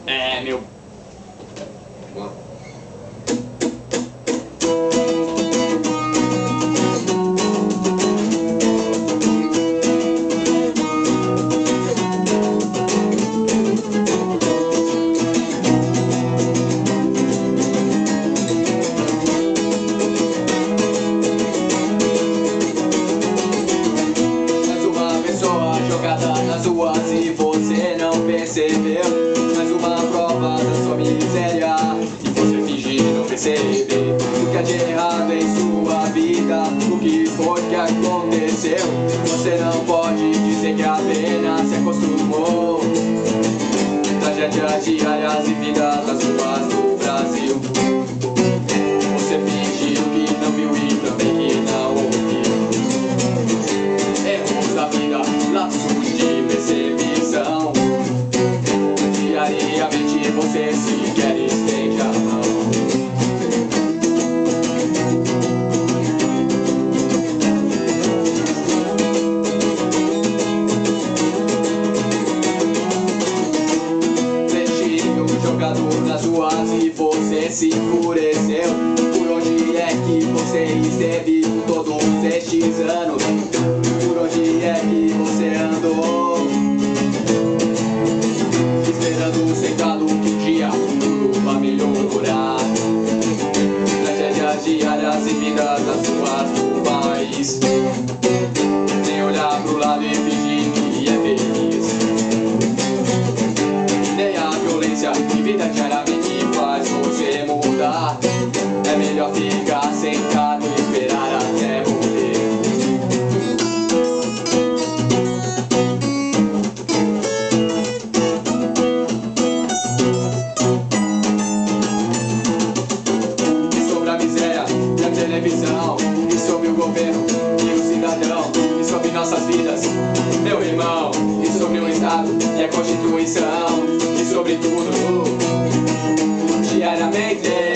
É, meu. Nas ruas e você não percebeu. Mais uma prova da sua miséria e você finge não perceber o que há de errado em sua vida, o que foi que aconteceu. Você não pode dizer que apenas se acostumou. Tragédias diárias e vidas das ruas do Brasil. Você fingiu que não viu e também que não ouviu. Erros da vida, lapsos de percepção. Diariamente você sequer estende a mão. Peixinho jogado nas ruas e você se enfureceu. Por onde é que você esteve todos estes anos? Por onde é que você andou? Esperando sentado que um dia tudo vai melhorar. Tragédias diárias e vidas das ruas do país. Nem olhar pro lado e fingir que é feliz. Nem a violência que vida diariamente faz você mudar. É melhor ficar sentado e esperar até morrer. Televisão, e sobre o governo e o cidadão, e sobre nossas vidas, meu irmão, e sobre o Estado e a Constituição, e sobre tudo, diariamente.